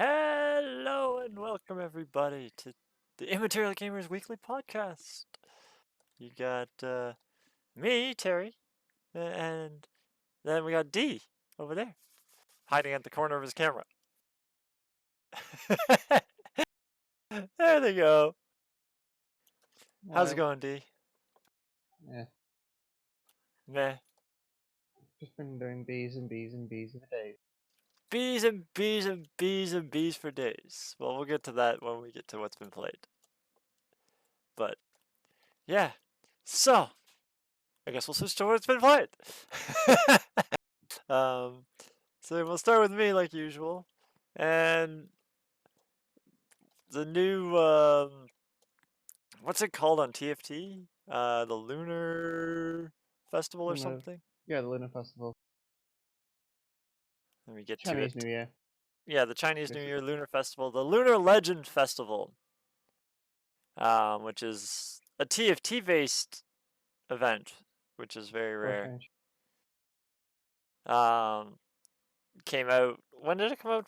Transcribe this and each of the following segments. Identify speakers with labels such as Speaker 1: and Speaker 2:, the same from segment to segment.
Speaker 1: Hello and welcome everybody to the Immaterial Gamers Weekly Podcast. You got me, Terry, and then we got D over there, hiding at the corner of his camera. There they go. How's it
Speaker 2: Well,
Speaker 1: going, D?
Speaker 2: yeah,
Speaker 1: Meh.
Speaker 2: just been doing bees and bees and bees for days.
Speaker 1: Bees and bees and bees and bees for days. Well, we'll get to that when we get to what's been played. But, yeah. So, I guess we'll switch to what's been played. um, So we'll start with me like usual. And the new what's it called on TFT? The Lunar Festival or
Speaker 2: Lunar,
Speaker 1: something?
Speaker 2: yeah, the Lunar Festival,
Speaker 1: Let me get to
Speaker 2: Chinese
Speaker 1: it.
Speaker 2: New Year,
Speaker 1: Yeah, the Chinese New Year
Speaker 2: basically.
Speaker 1: Lunar Festival, the Lunar Legend Festival, which is a TFT based event, which is very
Speaker 2: For a
Speaker 1: rare.
Speaker 2: change.
Speaker 1: Um, Came out. When did it come out?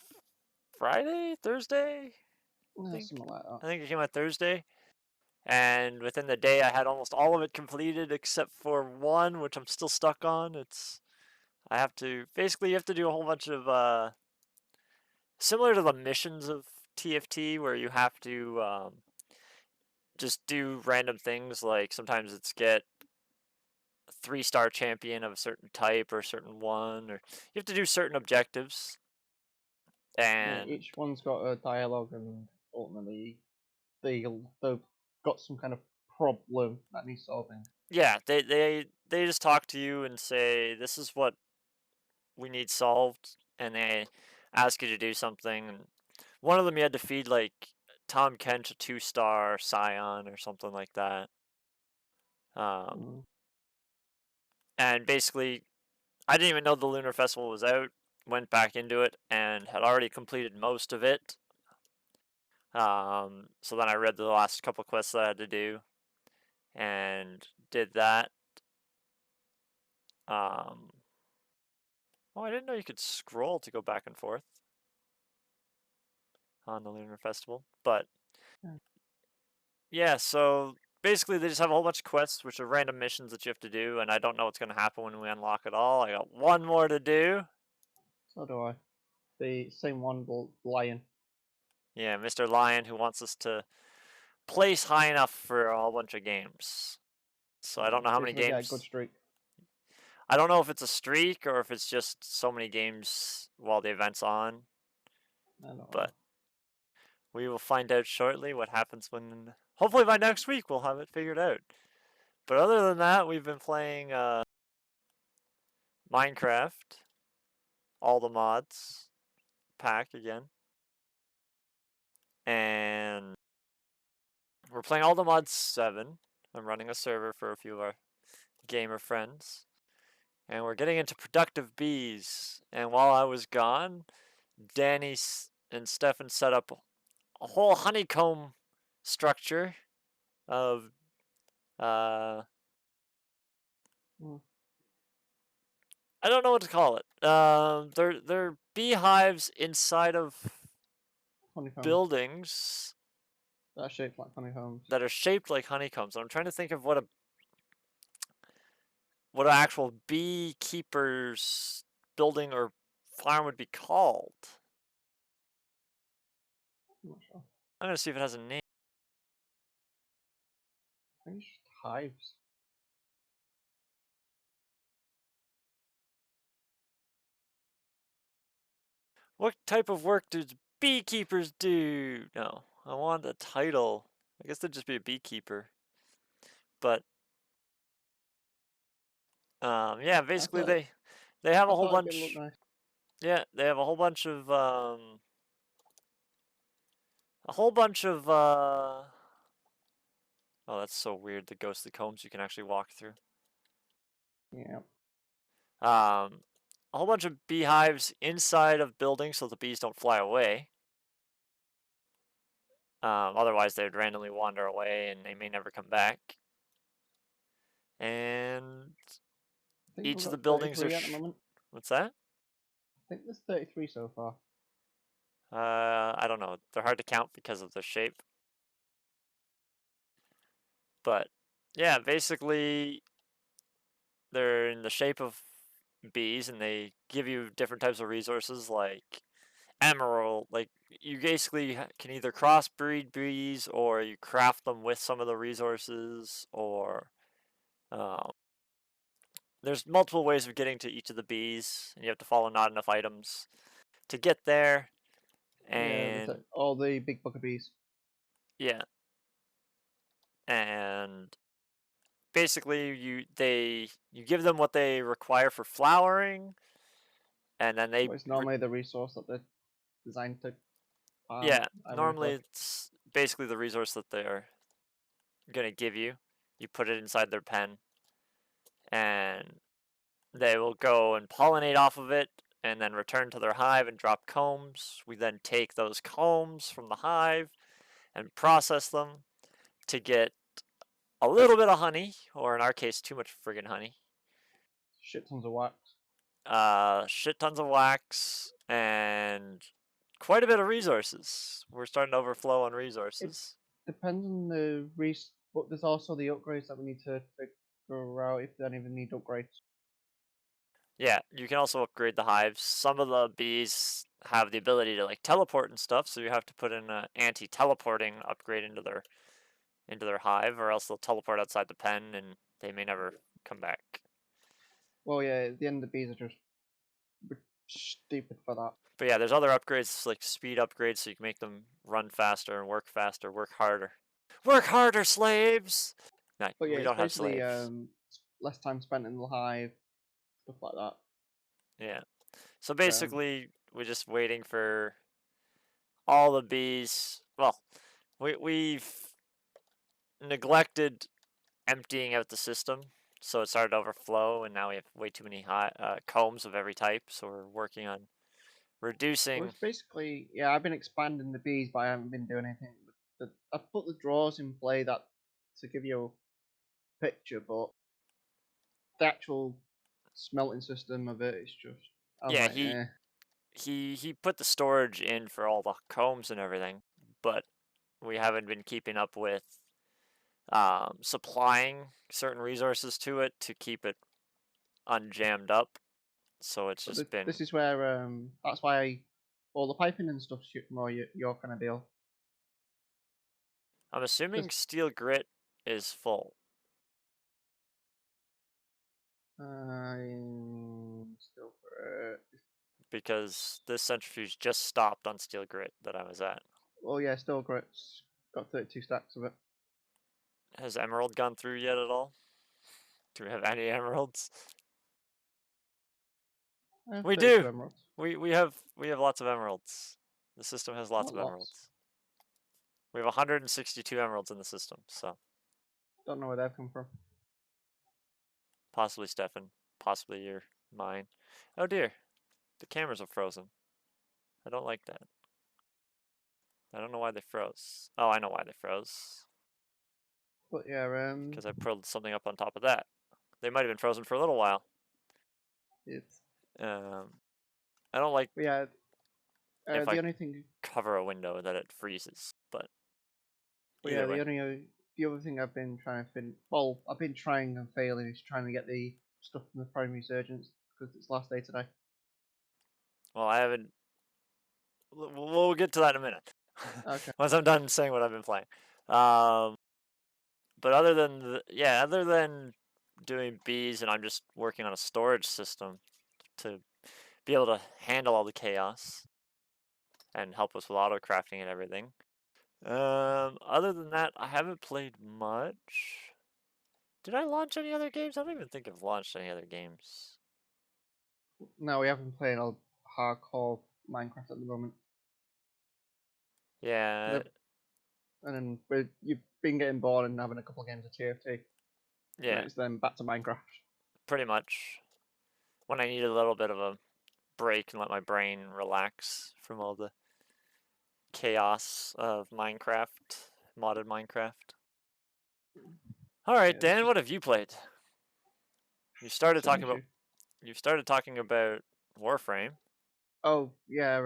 Speaker 1: Friday, Thursday? I
Speaker 2: Yeah,
Speaker 1: think.
Speaker 2: something like that.
Speaker 1: I think it came out Thursday. And within the day I had almost all of it completed except for one, which I'm still stuck on. I have to basically you have to do a whole bunch of similar to the missions of TFT where you have to just do random things, like sometimes it's get a 3-star champion of a certain type or a certain one, or you have to do certain objectives.
Speaker 2: Yeah,
Speaker 1: And
Speaker 2: each one's got a dialogue, and ultimately they've got some kind of problem that needs solving.
Speaker 1: yeah, they just talk to you and say this is what we need solved, and they ask you to do something. And one of them you had to feed like Tom Kent a 2-star Scion or something like that.
Speaker 2: Mm.
Speaker 1: And basically, I didn't even know the Lunar Festival was out. Went back into it and had already completed most of it. So then I read the last couple quests that I had to do and did that. Um, oh, I didn't know you could scroll to go back and forth on the Lunar Festival, but
Speaker 2: Yeah.
Speaker 1: yeah, so basically they just have a whole bunch of quests, which are random missions that you have to do, and I don't know what's going to happen when we unlock it all. I got one more to do.
Speaker 2: So do I. The same one, the lion.
Speaker 1: Yeah, Mr. Lion, who wants us to place high enough for a whole bunch of games. So I don't know how
Speaker 2: See
Speaker 1: many
Speaker 2: if I get a good
Speaker 1: games.
Speaker 2: streak.
Speaker 1: I don't know if it's a streak or if it's just so many games while the event's on,
Speaker 2: I don't
Speaker 1: but
Speaker 2: know.
Speaker 1: we will find out shortly what happens when. Hopefully by next week we'll have it figured out. But other than that, we've been playing Minecraft, all the mods pack again, and we're playing all the mods 7. I'm running a server for a few of our gamer friends, and we're getting into productive bees. And while I was gone, Danny and Stefan set up a whole honeycomb structure of uh,
Speaker 2: Mm.
Speaker 1: I don't know what to call it. They're beehives inside of
Speaker 2: Honeycombs.
Speaker 1: buildings
Speaker 2: That are shaped like honeycombs.
Speaker 1: that are shaped like honeycombs. I'm trying to think of what an actual beekeeper's building or farm would be called.
Speaker 2: I'm not sure.
Speaker 1: I'm gonna see if it has a name.
Speaker 2: I think it's just hives.
Speaker 1: What type of work do beekeepers do? No, I want a title. I guess they'd just be a beekeeper. But yeah,
Speaker 2: I
Speaker 1: basically
Speaker 2: thought
Speaker 1: they have
Speaker 2: I
Speaker 1: a whole
Speaker 2: thought it'd look
Speaker 1: bunch.
Speaker 2: nice.
Speaker 1: Yeah, they have a whole bunch of oh, that's so weird. The ghostly combs you can actually walk through.
Speaker 2: Yeah.
Speaker 1: Um, a whole bunch of beehives inside of buildings so the bees don't fly away. Otherwise, they would randomly wander away and they may never come back. And
Speaker 2: I think we've
Speaker 1: each of the
Speaker 2: got
Speaker 1: buildings are.
Speaker 2: 33 at the moment.
Speaker 1: What's that?
Speaker 2: I think there's 33 so far.
Speaker 1: I don't know. They're hard to count because of the shape. But yeah, basically they're in the shape of bees and they give you different types of resources like emerald. Like you basically can either crossbreed bees or you craft them with some of the resources or um, there's multiple ways of getting to each of the bees and you have to follow not enough items to get there.
Speaker 2: Yeah,
Speaker 1: And
Speaker 2: all the big bucket bees.
Speaker 1: yeah, and basically you give them what they require for flowering and then
Speaker 2: Well, it's normally the resource that they're designed to farm,
Speaker 1: yeah, normally
Speaker 2: ironically.
Speaker 1: it's basically the resource that they're gonna give you. You put it inside their pen and they will go and pollinate off of it and then return to their hive and drop combs. We then take those combs from the hive and process them to get a little bit of honey, or in our case, too much friggin' honey.
Speaker 2: Shit tons of wax.
Speaker 1: Shit tons of wax and quite a bit of resources. We're starting to overflow on
Speaker 2: It
Speaker 1: resources.
Speaker 2: depends on the but there's also the upgrades that we need to figure out if they don't even need upgrades.
Speaker 1: Yeah, you can also upgrade the hives. Some of the bees have the ability to like teleport and stuff, so you have to put in an anti-teleporting upgrade into their hive, or else they'll teleport outside the pen and they may never come back.
Speaker 2: Well, yeah, the end of the bees are just stupid for that.
Speaker 1: But yeah, there's other upgrades like speed upgrades, so you can make them run faster and work faster, work harder. Work harder, slaves! No,
Speaker 2: But yeah,
Speaker 1: we
Speaker 2: it's
Speaker 1: don't have
Speaker 2: basically
Speaker 1: slaves.
Speaker 2: less time spent in the hive, stuff like that.
Speaker 1: Yeah. So
Speaker 2: Um,
Speaker 1: basically, we're just waiting for all the bees. Well, we've neglected emptying out the system, so it started to overflow, and now we have way too many combs of every type. So we're working on
Speaker 2: well,
Speaker 1: reducing.
Speaker 2: it's basically yeah. I've been expanding the bees, but I haven't been doing anything. I've put the drawers in play that to give you a picture, but the actual smelting system of it is just. I'm
Speaker 1: Yeah,
Speaker 2: like, eh.
Speaker 1: he put the storage in for all the combs and everything, but we haven't been keeping up with supplying certain resources to it to keep it unjammed up. So it's
Speaker 2: But
Speaker 1: just been.
Speaker 2: this is where that's why all the piping and stuff's more your kind of deal.
Speaker 1: I'm assuming
Speaker 2: Because
Speaker 1: steel grit is full
Speaker 2: I'm still
Speaker 1: because this centrifuge just stopped on steel grit that I was at.
Speaker 2: oh yeah, still great. Got 32 stacks of it.
Speaker 1: Has emerald gone through yet at all? Do we have any emeralds?
Speaker 2: I have
Speaker 1: We
Speaker 2: 32
Speaker 1: do.
Speaker 2: emeralds.
Speaker 1: We have lots of emeralds. The system has lots
Speaker 2: Not
Speaker 1: of
Speaker 2: lots.
Speaker 1: emeralds. We have 162 emeralds in the system, so
Speaker 2: Don't know where they've come from.
Speaker 1: possibly Stefan, possibly your mine. Oh dear, the cameras are frozen. I don't like that. I don't know why they froze. Oh, I know why they froze.
Speaker 2: But yeah,
Speaker 1: Because I pulled something up on top of that. They might have been frozen for a little while.
Speaker 2: it's
Speaker 1: Um, I don't like
Speaker 2: but yeah.
Speaker 1: if
Speaker 2: The
Speaker 1: I
Speaker 2: only thing,
Speaker 1: cover a window that it freezes, but
Speaker 2: but yeah,
Speaker 1: either
Speaker 2: the
Speaker 1: way.
Speaker 2: only the other thing I've been trying to well, I've been trying and failing is trying to get the stuff from the Prime Resurgence because it's last day today.
Speaker 1: Well, I haven't. We'll get to that in a minute.
Speaker 2: Okay.
Speaker 1: Once I'm done saying what I've been playing. Um, but other than doing bees, and I'm just working on a storage system to be able to handle all the chaos and help us with auto crafting and everything. Other than that, I haven't played much. Did I launch any other games? I don't even think I've launched any other games.
Speaker 2: No, we haven't played a hardcore Minecraft at the moment.
Speaker 1: Yeah,
Speaker 2: And then you've been getting bored and having a couple of games of TFT. And
Speaker 1: yeah,
Speaker 2: it's then back to Minecraft.
Speaker 1: pretty much. When I need a little bit of a break and let my brain relax from all the chaos of Minecraft, modded Minecraft. All right,
Speaker 2: Yeah, it's
Speaker 1: Dan,
Speaker 2: just
Speaker 1: what have you played? You started
Speaker 2: same
Speaker 1: talking
Speaker 2: issue.
Speaker 1: about you started talking about Warframe.
Speaker 2: Oh yeah,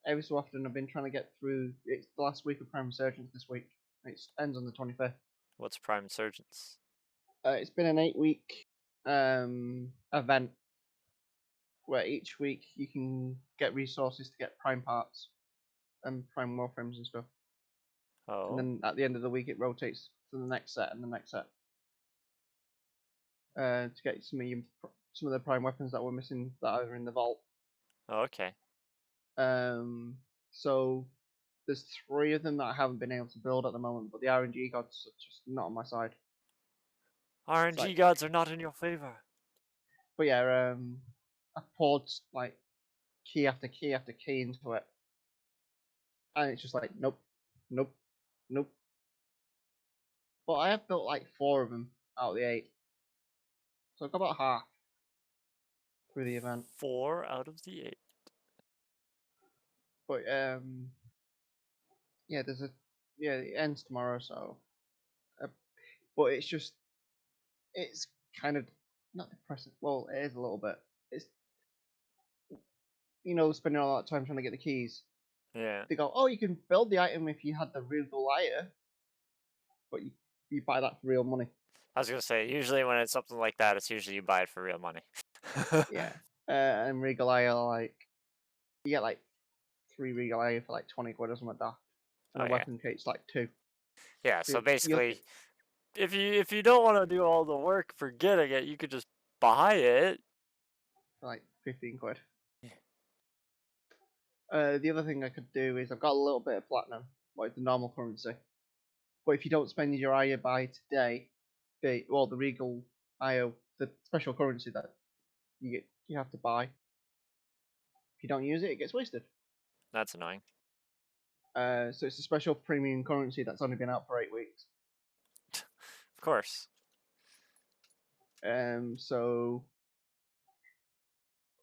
Speaker 2: every so often I've been trying to get through. It's the last week of Prime Resurgence this week. It ends on the 25th.
Speaker 1: What's Prime Insurgents?
Speaker 2: It's been an 8-week event where each week you can get resources to get Prime parts and Prime Warframes and stuff. And
Speaker 1: Oh,
Speaker 2: then at the end of the week, it rotates to the next set and the next set to get some of the Prime weapons that were missing that are in the vault.
Speaker 1: okay.
Speaker 2: So there's 3 of them that I haven't been able to build at the moment, but the RNG gods are just not on my side. It's
Speaker 1: RNG
Speaker 2: like,
Speaker 1: gods are not in your favor.
Speaker 2: but yeah, I poured like key after key after key into it, and it's just like nope, nope, nope. But I have built like 4 of them out of the 8, so I've got about half through the event.
Speaker 1: 4 out of the 8.
Speaker 2: But yeah, it ends tomorrow, so. Uh, but it's kind of not depressing. Well, it is a little bit. It's spending all that time trying to get the keys.
Speaker 1: Yeah.
Speaker 2: They go, oh, you can build the item if you had the real Goliath, but you buy that for real money.
Speaker 1: I was gonna say, usually when it's something like that, it's usually you buy it for real money.
Speaker 2: Yeah, and real Goliath like you get like 3 real Goliath for like 20 quid or something like that, and
Speaker 1: Oh
Speaker 2: a
Speaker 1: yeah.
Speaker 2: weapon cake's like 2.
Speaker 1: Yeah, so
Speaker 2: You look
Speaker 1: basically,
Speaker 2: at
Speaker 1: if you don't want to do all the work for getting it, you could just buy it.
Speaker 2: for like 15 quid.
Speaker 1: Yeah.
Speaker 2: The other thing I could do is I've got a little bit of platinum, like the normal currency. But if you don't spend your IO by today, the Regal IO, the special currency that you have to buy. If you don't use it, it gets wasted.
Speaker 1: That's annoying.
Speaker 2: So it's a special premium currency that's only been out for 8 weeks.
Speaker 1: Of course.
Speaker 2: So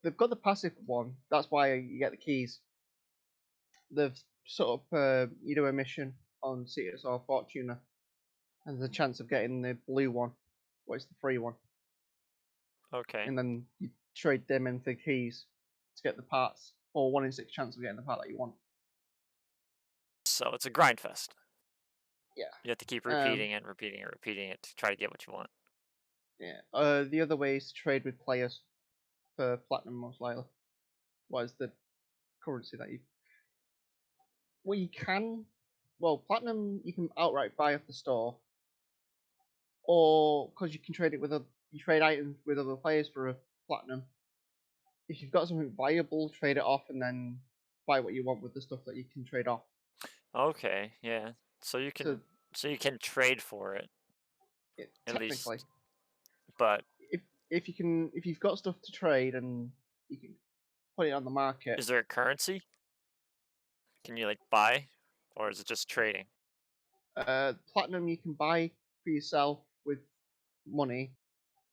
Speaker 2: they've got the passive one. That's why you get the keys. They've sort of you do a mission on Cetus or Fortuna, and there's a chance of getting the blue one, it's the free one,
Speaker 1: Okay.
Speaker 2: and then you trade them in for keys to get the parts, or 1 in 6 chance of getting the part that you want.
Speaker 1: So it's a grind fest.
Speaker 2: Yeah.
Speaker 1: You have to keep
Speaker 2: Um,
Speaker 1: repeating it, repeating it, repeating it to try to get what you want.
Speaker 2: yeah. The other way is to trade with players for platinum, most likely. What is the currency that you? Well, you can. Well, platinum you can outright buy off the store, or because you can trade it with you trade items with other players for a platinum. If you've got something valuable, trade it off and then buy what you want with the stuff that you can trade off.
Speaker 1: Okay, yeah. So you
Speaker 2: So
Speaker 1: can trade for it at
Speaker 2: technically,
Speaker 1: least, but
Speaker 2: if you've got stuff to trade and you can put it on the market,
Speaker 1: is there a currency? Can you like buy, or is it just trading?
Speaker 2: platinum you can buy for yourself with money,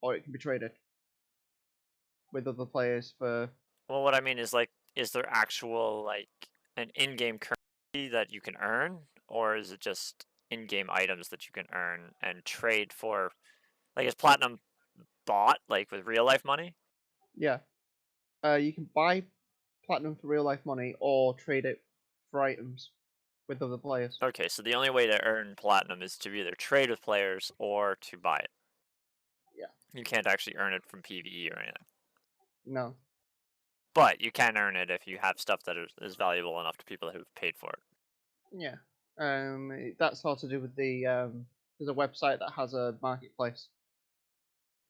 Speaker 2: or it can be traded with other players for.
Speaker 1: Well, what I mean is like, is there actual like an in-game currency that you can earn, or is it just in-game items that you can earn and trade for? Like, is platinum bought like with real life money?
Speaker 2: Yeah, you can buy platinum for real life money or trade it for items with other players.
Speaker 1: Okay, so the only way to earn platinum is to either trade with players or to buy it.
Speaker 2: Yeah.
Speaker 1: You can't actually earn it from PvE or anything.
Speaker 2: No.
Speaker 1: But you can earn it if you have stuff that is valuable enough to people who've paid for it.
Speaker 2: Yeah. That's all to do with the there's a website that has a marketplace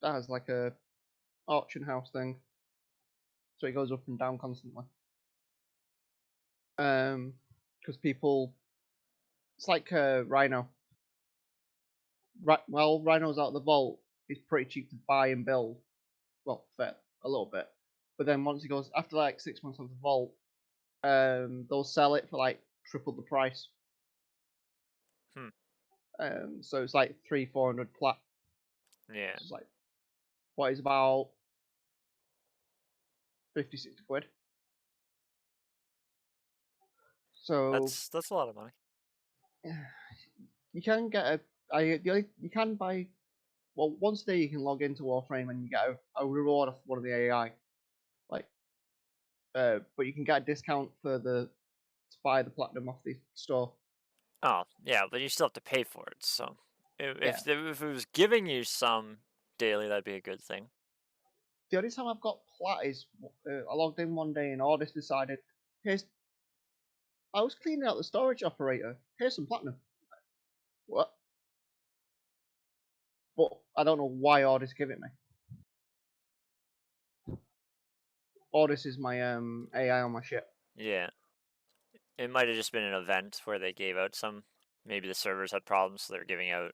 Speaker 2: that has like a auction house thing, so it goes up and down constantly. Because people, it's like Rhino. Right, well, Rhino's out of the vault. It's pretty cheap to buy and build. Well, fair a little bit, but then once it goes after like 6 months of the vault, they'll sell it for like triple the price.
Speaker 1: Hmm.
Speaker 2: So it's like 300-400 plat.
Speaker 1: Yeah.
Speaker 2: So it's like what is about 50-60 quid. So
Speaker 1: That's a lot of money.
Speaker 2: you can get you can buy. Well, once a day you can log into Warframe and you get a reward off one of the AI, like, but you can get a discount for the to buy the platinum off the store.
Speaker 1: Oh, yeah, but you still have to pay for it. So
Speaker 2: Yeah.
Speaker 1: if it was giving you some daily, that'd be a good thing.
Speaker 2: The only time I've got plat is I logged in one day and Audis decided, here's I was cleaning out the storage operator. Here's some platinum. What? But I don't know why Audis give it me. Audis is my AI on my ship.
Speaker 1: Yeah, it might have just been an event where they gave out some. Maybe the servers had problems, so they're giving out.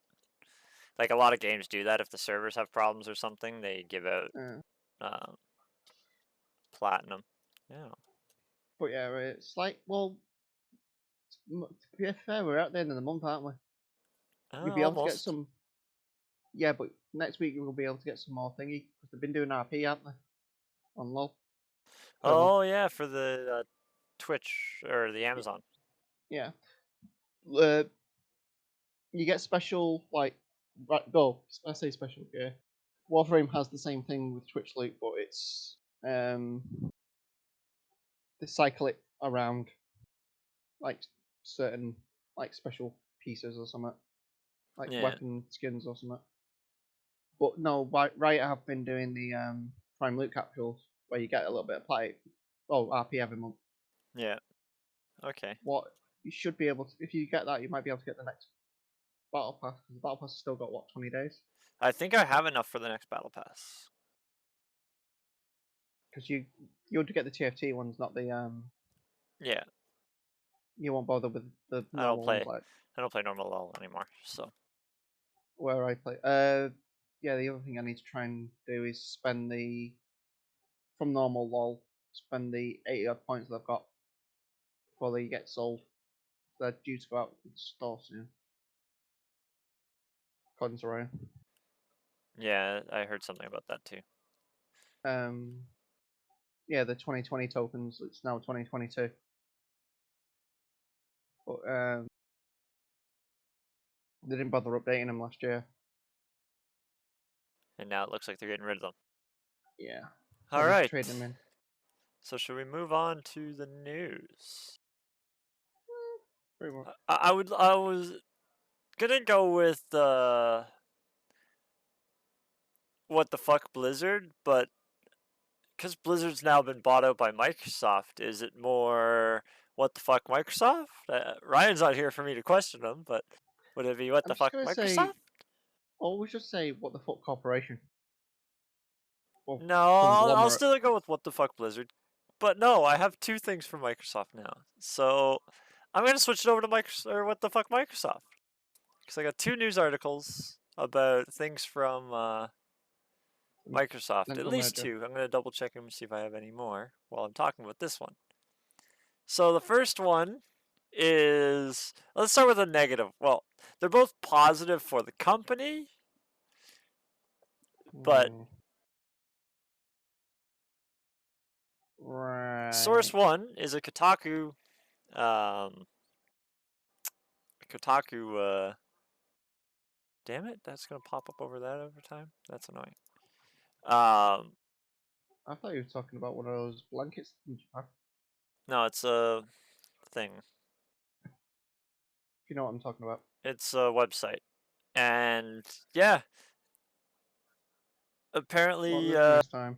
Speaker 1: Like a lot of games do that. If the servers have problems or something, they give out
Speaker 2: Uh,
Speaker 1: um, platinum. Yeah.
Speaker 2: but yeah, it's like, well, to be fair, we're at the end of the month, aren't we? You'll be able to get
Speaker 1: Almost.
Speaker 2: some. Yeah, but next week we'll be able to get some more thingy because they've been doing RP, haven't they? On LOL per month.
Speaker 1: Oh yeah, for the Twitch or the Amazon.
Speaker 2: Yeah. Uh, you get special like right. No, I say special. Yeah. Warframe has the same thing with Twitch Loot, but it's they cycle it around like certain like special pieces or something, like
Speaker 1: Yeah,
Speaker 2: weapon skins or something. But no, right, I have been doing the prime loot capsules where you get a little bit of play. Oh, RP every month.
Speaker 1: yeah. Okay.
Speaker 2: What you should be able to, if you get that, you might be able to get the next battle pass because the battle pass has still got what 20 days.
Speaker 1: I think I have enough for the next battle pass.
Speaker 2: Because you want to get the TFT ones, not the
Speaker 1: Yeah,
Speaker 2: you won't bother with the
Speaker 1: I don't
Speaker 2: normal ones
Speaker 1: play.
Speaker 2: like
Speaker 1: I don't play normal LoL anymore. So
Speaker 2: where I play. Yeah, the other thing I need to try and do is spend the from normal LOL, spend the 80 odd points that I've got before they get sold. They're due to go out in store soon. According to Ryan.
Speaker 1: yeah, I heard something about that too.
Speaker 2: Um, yeah, the 2020 tokens. It's now 2022. But they didn't bother updating them last year.
Speaker 1: And now it looks like they're getting rid of them.
Speaker 2: Yeah,
Speaker 1: All
Speaker 2: probably
Speaker 1: right.
Speaker 2: trade them in.
Speaker 1: So should we move on to the news?
Speaker 2: Pretty much.
Speaker 1: I was gonna go with what the fuck Blizzard, but because Blizzard's now been bought out by Microsoft, is it more what the fuck Microsoft? Ryan's not here for me to question him, but would it be what
Speaker 2: I'm
Speaker 1: the
Speaker 2: just
Speaker 1: fuck
Speaker 2: gonna
Speaker 1: Microsoft?
Speaker 2: say, always just say what the fuck corporation or
Speaker 1: No, I'll
Speaker 2: conglomerate.
Speaker 1: still go with what the fuck Blizzard. But no, I have two things from Microsoft now. So I'm gonna switch it over to Microsoft or what the fuck Microsoft. Because I got two news articles about things from Microsoft. At
Speaker 2: Potential
Speaker 1: least
Speaker 2: merger.
Speaker 1: two. I'm gonna double check them and see if I have any more while I'm talking about this one. So the first one is let's start with a negative. Well, they're both positive for the company, but
Speaker 2: Hmm. Right.
Speaker 1: source one is a um, Kotaku. Damn it, that's gonna pop up over that over time. That's annoying. Um,
Speaker 2: I thought you were talking about one of those blankets in Japan.
Speaker 1: no, it's a thing.
Speaker 2: If you know what I'm talking about.
Speaker 1: It's a website, and yeah,
Speaker 2: What
Speaker 1: apparently,
Speaker 2: are they doing this time?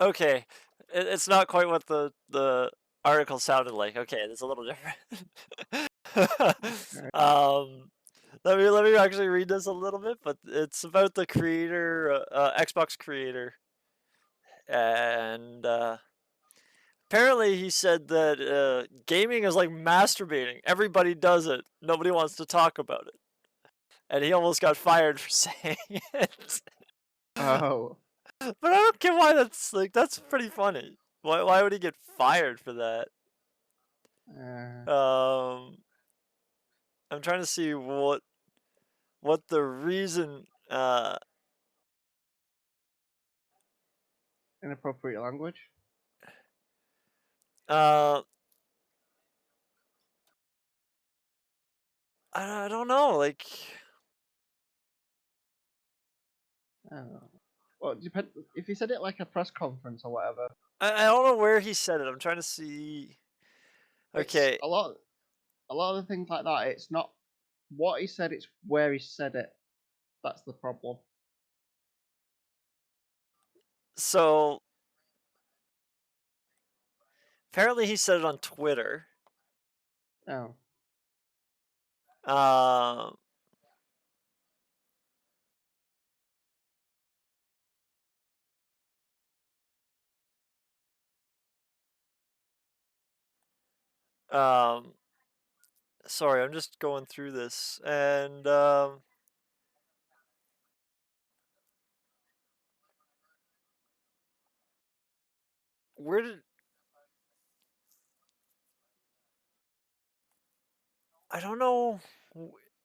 Speaker 1: okay, it's not quite what the article sounded like. Okay, it's a little different.
Speaker 2: Okay.
Speaker 1: um, let me actually read this a little bit, but it's about the creator, Xbox creator, and apparently he said that gaming is like masturbating. Everybody does it. Nobody wants to talk about it, and he almost got fired for saying it.
Speaker 2: Oh.
Speaker 1: But I don't get why that's pretty funny. Why would he get fired for that?
Speaker 2: Uh,
Speaker 1: Um, I'm trying to see what the reason.
Speaker 2: inappropriate language.
Speaker 1: Uh, I don't know. Like
Speaker 2: Oh. Well, it depends if he said it like a press conference or whatever.
Speaker 1: I don't know where he said it. I'm trying to see.
Speaker 2: It's
Speaker 1: Okay,
Speaker 2: a lot of the things like that. It's not what he said; it's where he said it. That's the problem.
Speaker 1: so apparently he said it on Twitter.
Speaker 2: Oh,
Speaker 1: Um, um, sorry, I'm just going through this, and where did I don't know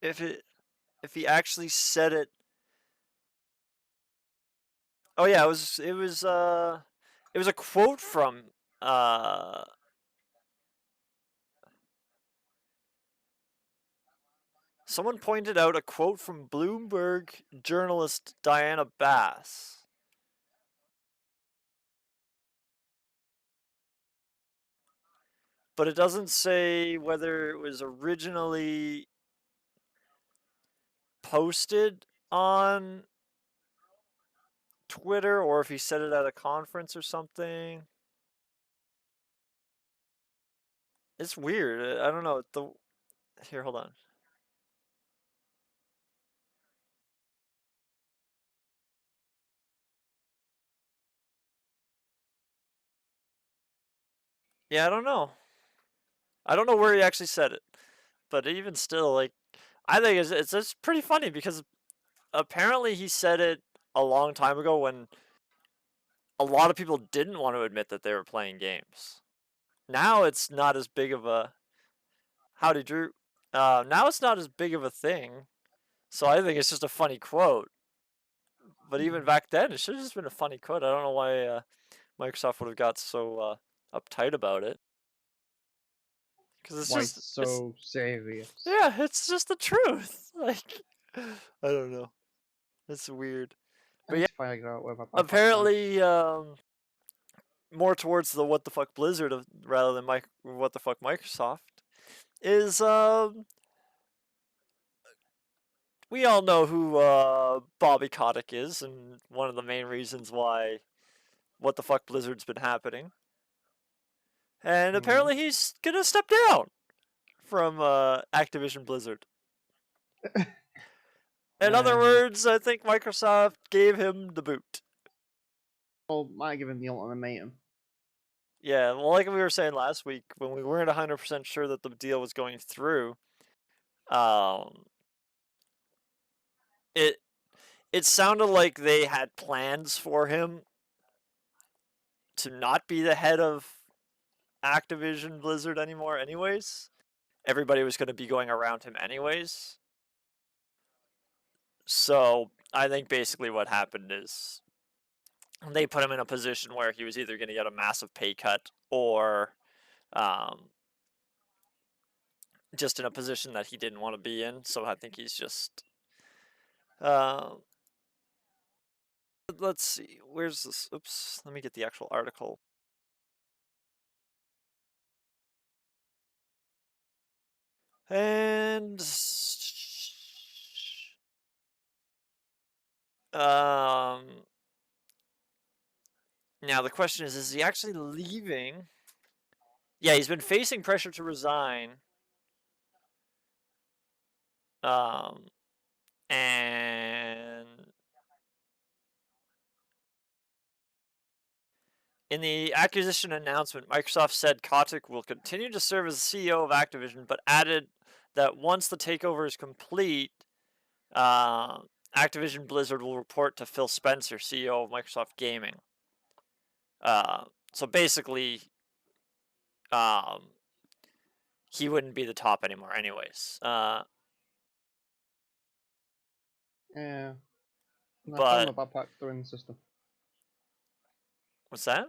Speaker 1: if if he actually said it. Oh yeah, it was a quote from uh someone pointed out a quote from Bloomberg journalist Diana Bass. But it doesn't say whether it was originally posted on Twitter or if he said it at a conference or something. It's weird. I don't know. Here, hold on. Yeah, I don't know. I don't know where he actually said it, but even still, like, I think it's pretty funny because apparently he said it a long time ago when a lot of people didn't want to admit that they were playing games. Now it's not as big of a howdy Drew. Now it's not as big of a thing, so I think it's just a funny quote. But even back then, it should have just been a funny quote. I don't know why Microsoft would have got so uptight about it because
Speaker 2: why it's so serious?
Speaker 1: yeah, it's just the truth. Like I don't know, it's weird.
Speaker 2: I
Speaker 1: But
Speaker 2: need
Speaker 1: yeah,
Speaker 2: to figure out where my backpack's gone.
Speaker 1: apparently more towards the what the fuck Blizzard rather than what the fuck Microsoft is we all know who Bobby Kotick is and one of the main reasons why what the fuck Blizzard's been happening. And
Speaker 2: Mm.
Speaker 1: apparently he's gonna step down from Activision Blizzard. In other
Speaker 2: Uh,
Speaker 1: words, I think Microsoft gave him the boot.
Speaker 2: well, might give him the ultimatum.
Speaker 1: Yeah, well, like we were saying last week, when we weren't 100% sure that the deal was going through, um, it it sounded like they had plans for him to not be the head of Activision Blizzard anymore, anyways. Everybody was going to be going around him, anyways. So I think basically what happened is they put him in a position where he was either going to get a massive pay cut or um, just in a position that he didn't want to be in. So I think he's just. Uh, let's see. Where's this? Oops. Let me get the actual article. And. Now the question is he actually leaving? Yeah, he's been facing pressure to resign. Um, and in the acquisition announcement, Microsoft said Kotick will continue to serve as CEO of Activision, but added that once the takeover is complete, uh, Activision Blizzard will report to Phil Spencer, CEO of Microsoft Gaming. So basically, um, he wouldn't be the top anymore, anyways.
Speaker 2: Yeah. And I found my
Speaker 1: But
Speaker 2: backpack. They're in the system.
Speaker 1: what's that?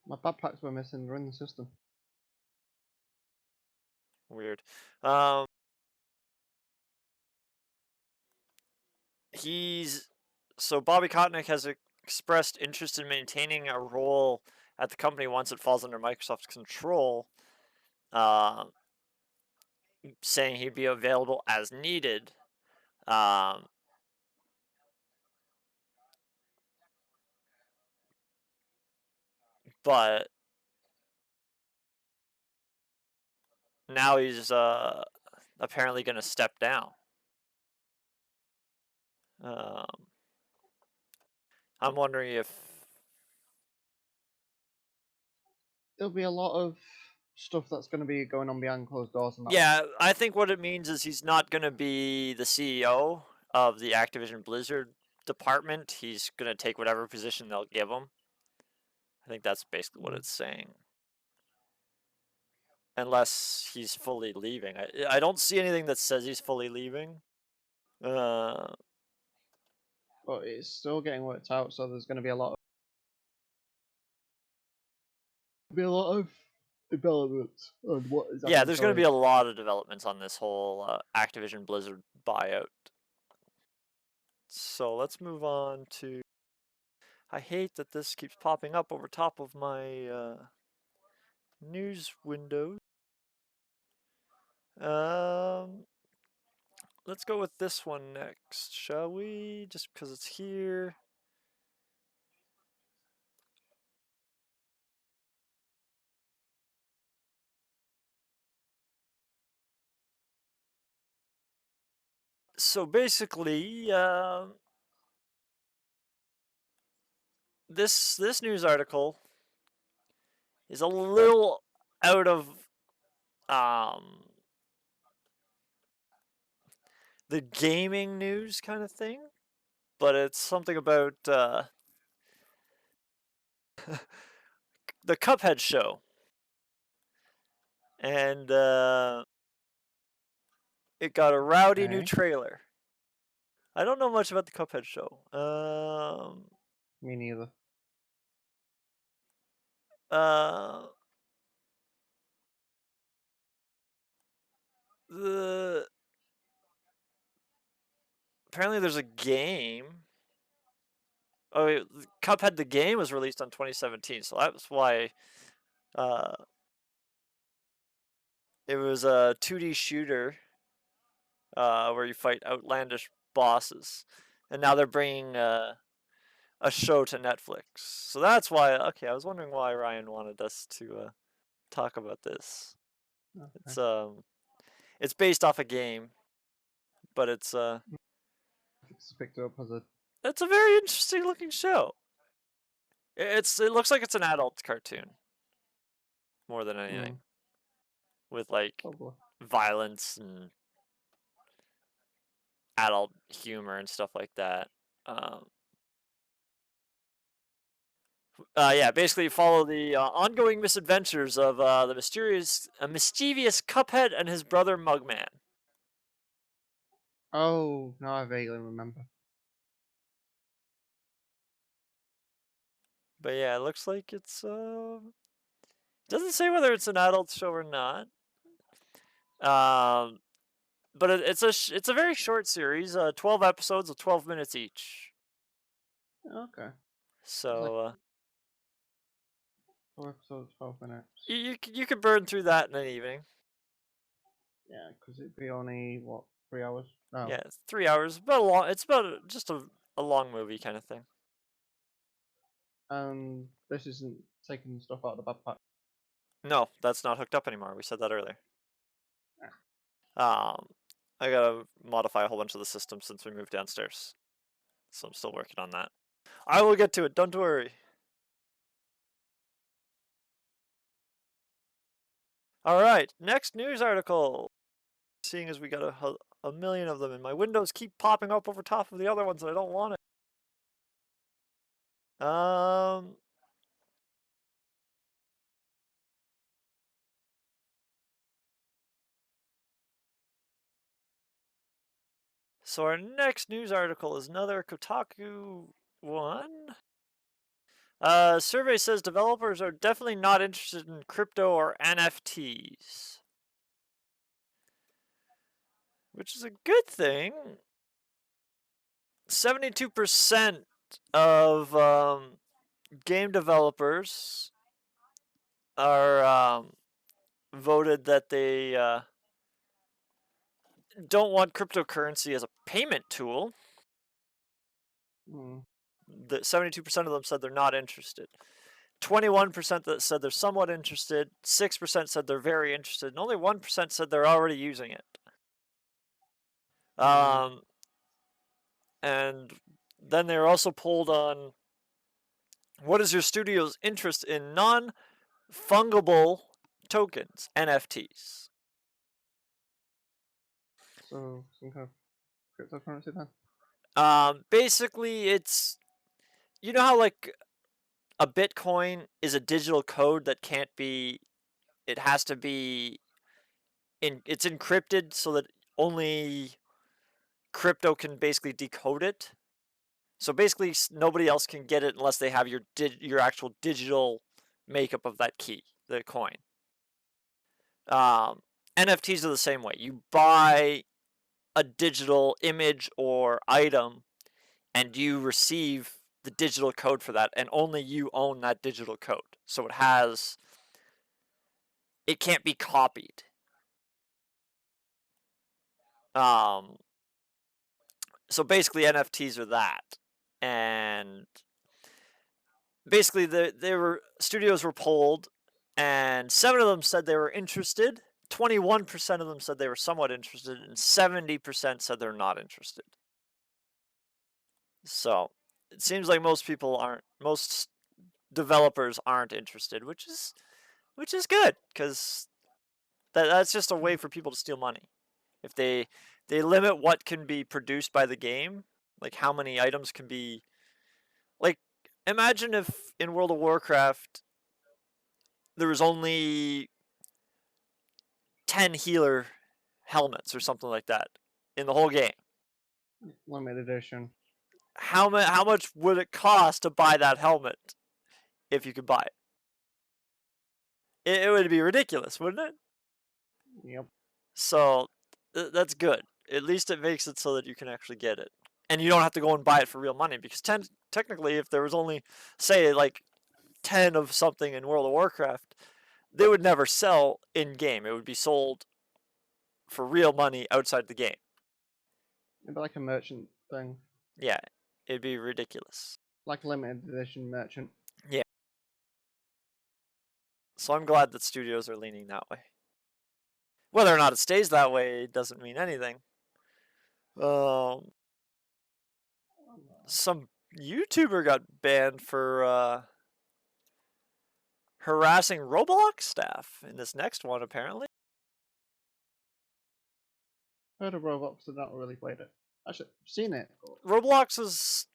Speaker 2: My backpacks were missing. They're in the system.
Speaker 1: Weird. He's so Bobby Kotick has expressed interest in maintaining a role at the company once it falls under Microsoft's control, saying he'd be available as needed. But now he's apparently going to step down. I'm wondering if
Speaker 2: There'll be a lot of stuff that's going to be going on behind closed doors and that.
Speaker 1: Yeah, I think what it means is he's not going to be the CEO of the Activision Blizzard department. He's going to take whatever position they'll give him. I think that's basically what it's saying. Unless he's fully leaving. I don't see anything that says he's fully leaving.
Speaker 2: But it's still getting worked out, so there's going to be a lot of developments on what is
Speaker 1: yeah, there's going to be a lot of developments on this whole Activision Blizzard buyout. So let's move on to... I hate that this keeps popping up over top of my news windows. Let's go with this one next, shall we? Just because it's here. So basically, this news article is a little out of the gaming news kind of thing, but it's something about the Cuphead show, and it got a rowdy new trailer. I don't know much about the Cuphead show.
Speaker 2: Me neither.
Speaker 1: Apparently there's a game. Oh, wait, Cuphead the game was released on 2017, so that's why it was a 2D shooter where you fight outlandish bosses, and now they're bringing a show to Netflix. So that's why. Okay, I was wondering why Ryan wanted us to talk about this. Okay. It's based off a game, but it's
Speaker 2: picked it up as a...
Speaker 1: It's a very interesting looking show. It looks like it's an adult cartoon more than anything, with like violence and adult humor and stuff like that. Yeah, basically follow the ongoing misadventures of the mischievous Cuphead and his brother Mugman.
Speaker 2: Oh, now I vaguely remember.
Speaker 1: But yeah, it looks like it's doesn't say whether it's an adult show or not. But it's a very short series, 12 episodes of 12 minutes each.
Speaker 2: Okay.
Speaker 1: So
Speaker 2: 4 episodes, 12 minutes.
Speaker 1: You could burn through that in an evening.
Speaker 2: Yeah, because it'd be only what, 3 hours? No.
Speaker 1: Yeah, it's 3 hours. It's about just a long movie kind of thing.
Speaker 2: This isn't taking stuff out of the backpack.
Speaker 1: No, that's not hooked up anymore. We said that earlier.
Speaker 2: Yeah.
Speaker 1: I gotta modify a whole bunch of the systems since we moved downstairs. So I'm still working on that. I will get to it, don't worry. Alright, next news article. Seeing as we got a million of them and my windows keep popping up over top of the other ones and I don't want it. So our next news article is another Kotaku one. Survey says developers are definitely not interested in crypto or NFTs. Which is a good thing. 72% of game developers are voted that they don't want cryptocurrency as a payment tool.
Speaker 2: Hmm.
Speaker 1: 72% of them said they're not interested. 21% that said they're somewhat interested. 6% said they're very interested, and only 1% said they're already using it.
Speaker 2: Hmm.
Speaker 1: And then they were also polled on what is your studio's interest in non-fungible tokens, NFTs.
Speaker 2: So some kind of cryptocurrency then.
Speaker 1: Basically, it's you know how like a Bitcoin is a digital code that can't be. It has to be it's encrypted so that only crypto can basically decode it. So basically, nobody else can get it unless they have your actual digital makeup of that key, the coin. Um, NFTs are the same way. You buy a digital image or item, and you receive the digital code for that, and only you own that digital code. So it can't be copied. Um, so basically, NFTs are that, and basically studios were polled, and 7 of them said they were interested. 21% of them said they were somewhat interested, and 70% said they're not interested. So it seems like most developers aren't interested, which is good because that's just a way for people to steal money. If they limit what can be produced by the game, like how many items can be, like imagine if in World of Warcraft there was only 10 healer helmets or something like that in the whole game.
Speaker 2: Limited edition.
Speaker 1: How much would it cost to buy that helmet if you could buy it? It would be ridiculous, wouldn't it?
Speaker 2: Yep.
Speaker 1: So that's good. At least it makes it so that you can actually get it. And you don't have to go and buy it for real money because technically if there was only say like 10 of something in World of Warcraft, they would never sell in game. It would be sold for real money outside the game.
Speaker 2: It'd be like a merchant thing,
Speaker 1: Yeah, it'd be ridiculous.
Speaker 2: like a limited edition merchant.
Speaker 1: Yeah. So I'm glad that studios are leaning that way. Whether or not it stays that way doesn't mean anything. Um, some YouTuber got banned for harassing Roblox staff in this next one, apparently.
Speaker 2: Heard of Roblox, but not really played it. Actually, seen it.
Speaker 1: Roblox is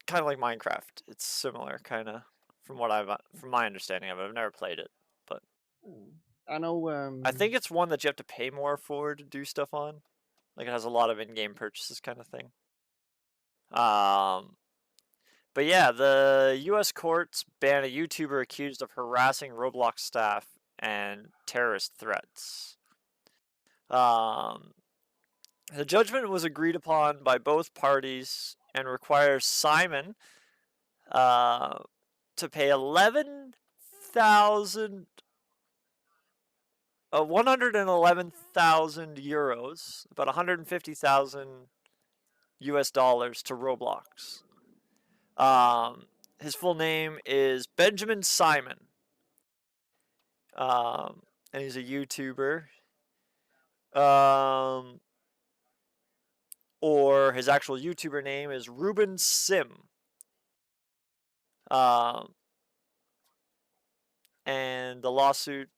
Speaker 1: kind of like Minecraft. It's similar, kind of, from my understanding of it. I've never played it, but
Speaker 2: I know.
Speaker 1: I think it's one that you have to pay more for to do stuff on. Like it has a lot of in-game purchases, kind of thing. But yeah, the U.S. courts ban a YouTuber accused of harassing Roblox staff and terrorist threats. Um, the judgment was agreed upon by both parties and requires Simon to pay 111,000 euros, about 150,000 US dollars to Roblox. His full name is Benjamin Simon. And he's a YouTuber. Or his actual YouTuber name is Ruben Sim. Um, and the lawsuit,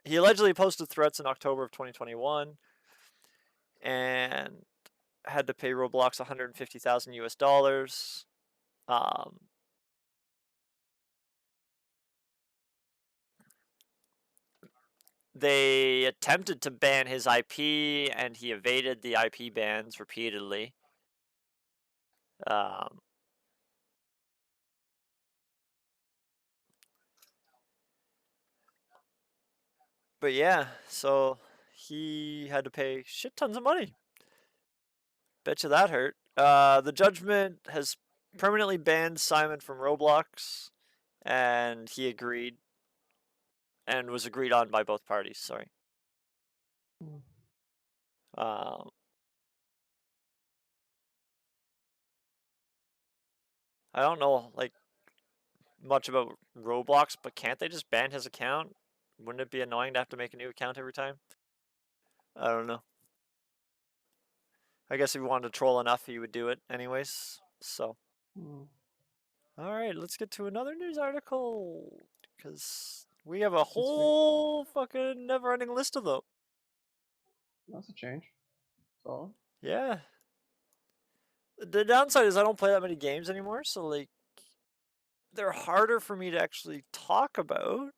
Speaker 1: he allegedly posted threats in October of 2021 and had to pay Roblox 150,000 US dollars. They attempted to ban his IP and he evaded the IP bans repeatedly. Um, but yeah, so he had to pay shit tons of money. Bet you that hurt. The judgment has permanently banned Simon from Roblox, and he agreed, and was agreed on by both parties. Sorry.
Speaker 2: Hmm.
Speaker 1: Um, I don't know like much about Roblox, but can't they just ban his account? Wouldn't it be annoying to have to make a new account every time? I don't know. I guess if he wanted to troll enough, he would do it anyways. So,
Speaker 2: Hmm.
Speaker 1: all right, let's get to another news article because we have a
Speaker 2: This week,
Speaker 1: whole fucking never-ending list of them.
Speaker 2: that's a change. So,
Speaker 1: Yeah. The downside is I don't play that many games anymore, so like they're harder for me to actually talk about.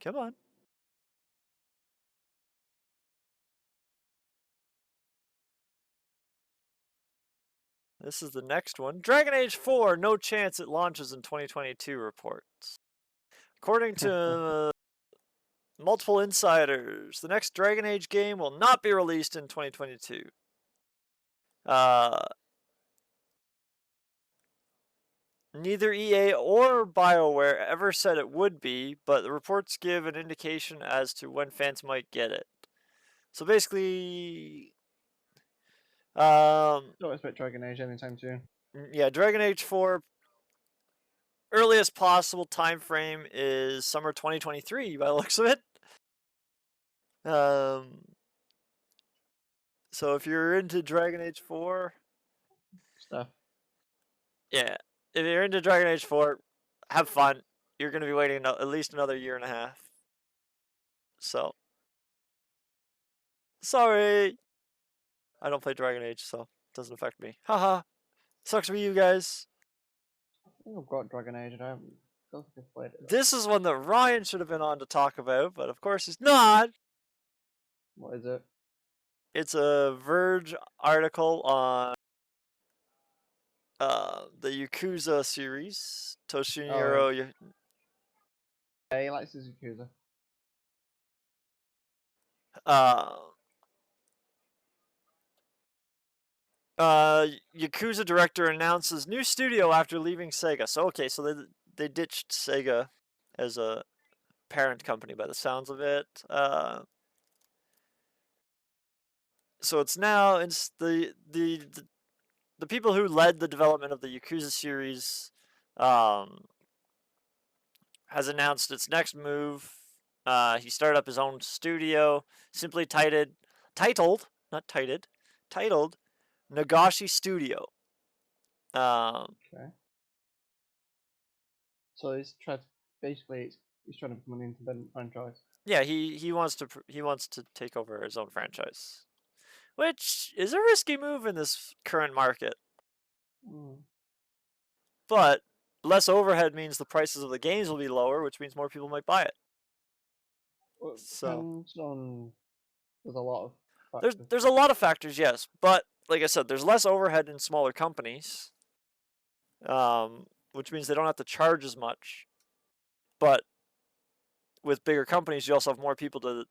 Speaker 1: Come on. This is the next one. Dragon Age 4, no chance it launches in 2022 reports. According to multiple insiders, the next Dragon Age game will not be released in 2022. Neither EA or BioWare ever said it would be, but the reports give an indication as to when fans might get it. So basically,
Speaker 2: don't expect Dragon Age anytime soon.
Speaker 1: yeah, Dragon Age 4 earliest possible time frame is summer 2023 by the looks of it. So if you're into Dragon Age 4,
Speaker 2: Stuff.
Speaker 1: yeah, if you're into Dragon Age 4, have fun. You're going to be waiting at least another year and a half. So, sorry. I don't play Dragon Age, so it doesn't affect me. Haha. Sucks for you guys.
Speaker 2: I think I've got Dragon Age and I don't think I've played it.
Speaker 1: This is one that Ryan should have been on to talk about, but of course he's not.
Speaker 2: What is it?
Speaker 1: It's a Verge article on the Yakuza series.
Speaker 2: Oh, yeah.
Speaker 1: Toshiniro.
Speaker 2: Yeah, he likes his Yakuza.
Speaker 1: Uh, Yakuza director announces new studio after leaving Sega. So okay, so they ditched Sega as a parent company by the sounds of it. So it's now it's the people who led the development of the Yakuza series has announced its next move. He started up his own studio, simply titled Nagashi Studio.
Speaker 2: Okay. So basically he's trying to become an independent franchise.
Speaker 1: Yeah, he wants to take over his own franchise, which is a risky move in this current market.
Speaker 2: Mm.
Speaker 1: But less overhead means the prices of the games will be lower, which means more people might buy it.
Speaker 2: Well, it
Speaker 1: So
Speaker 2: depends on. There's a lot of
Speaker 1: there's
Speaker 2: factors.
Speaker 1: there's a lot of factors, yes, but like I said, there's less overhead in smaller companies, which means they don't have to charge as much. But with bigger companies, you also have more people to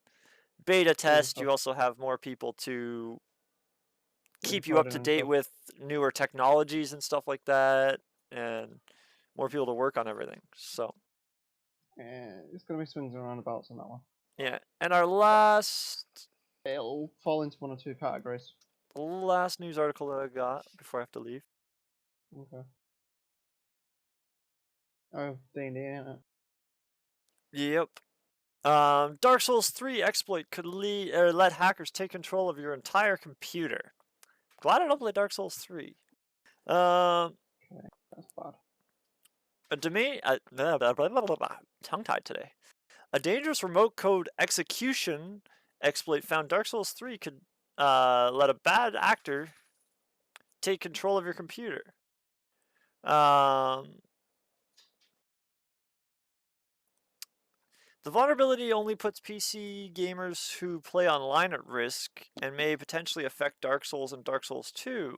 Speaker 1: beta
Speaker 2: Do
Speaker 1: test.
Speaker 2: stuff
Speaker 1: You also have more people to
Speaker 2: in
Speaker 1: keep you up
Speaker 2: coding
Speaker 1: to
Speaker 2: and
Speaker 1: date
Speaker 2: stuff.
Speaker 1: with newer technologies and stuff like that, and more people to work on everything. So
Speaker 2: Yeah, it's gonna be swings and roundabouts on that one.
Speaker 1: yeah, and our
Speaker 2: But
Speaker 1: last
Speaker 2: it'll fall into one or two categories.
Speaker 1: news article that I got before I have to leave.
Speaker 2: Okay. Oh, D&D, isn't it?
Speaker 1: Yep. Dark Souls 3 exploit could let hackers take control of your entire computer. Glad I don't play Dark Souls 3.
Speaker 2: Okay, that's bad.
Speaker 1: Tongue tied today. A dangerous remote code execution exploit found Dark Souls 3 could let a bad actor take control of your computer. The vulnerability only puts PC gamers who play online at risk and may potentially affect Dark Souls and Dark Souls 2.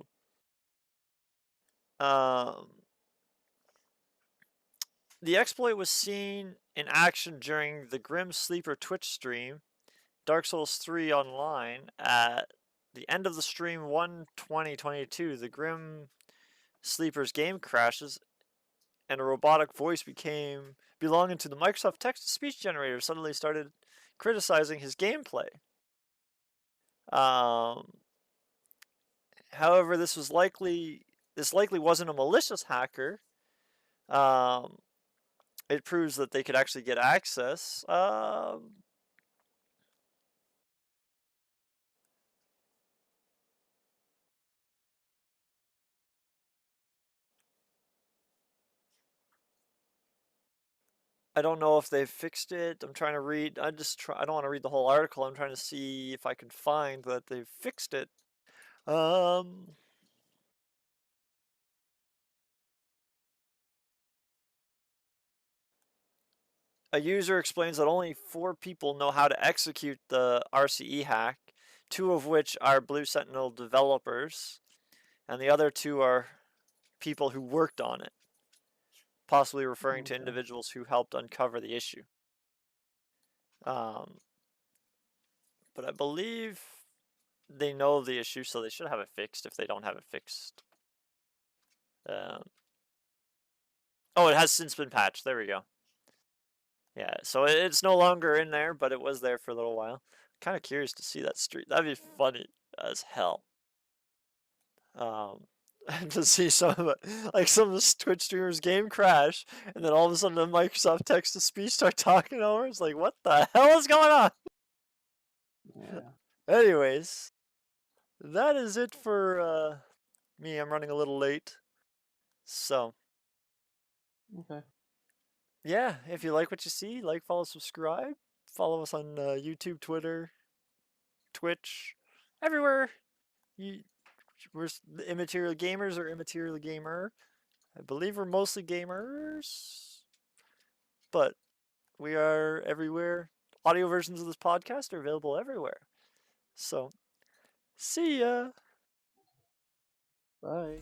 Speaker 1: The exploit was seen in action during the Grim Sleeper Twitch stream, Dark Souls 3 Online, at the end of the stream 1/20/22, the Grim Sleeper's game crashes, and a robotic voice belonging to the Microsoft text-to-speech generator suddenly started criticizing his gameplay. However, this likely wasn't a malicious hacker. It proves that they could actually get access. I don't know if they've fixed it. I'm trying to read. I don't want to read the whole article. I'm trying to see if I can find that they've fixed it. A user explains that only 4 people know how to execute the RCE hack, 2 of which are Blue Sentinel developers, and the other 2 are people who worked on it, possibly referring to individuals who helped uncover the issue. But I believe they know the issue, so they should have it fixed if they don't have it fixed. Oh, it has since been patched. There we go. Yeah, so it's no longer in there, but it was there for a little while. Kind of curious to see that street. That'd be funny as hell. To see some of the Twitch streamers game crash, and then all of a sudden the Microsoft text to speech start talking over. It's like, what the hell is going on?
Speaker 2: Yeah.
Speaker 1: Anyways, that is it for me. I'm running a little late, so
Speaker 2: Okay.
Speaker 1: yeah. If you like what you see, like, follow, subscribe. Follow us on YouTube, Twitter, Twitch, everywhere. We're Immaterial Gamers or Immaterial Gamer. I believe we're mostly gamers, but we are everywhere. Audio versions of this podcast are available everywhere. So, see ya.
Speaker 2: Bye.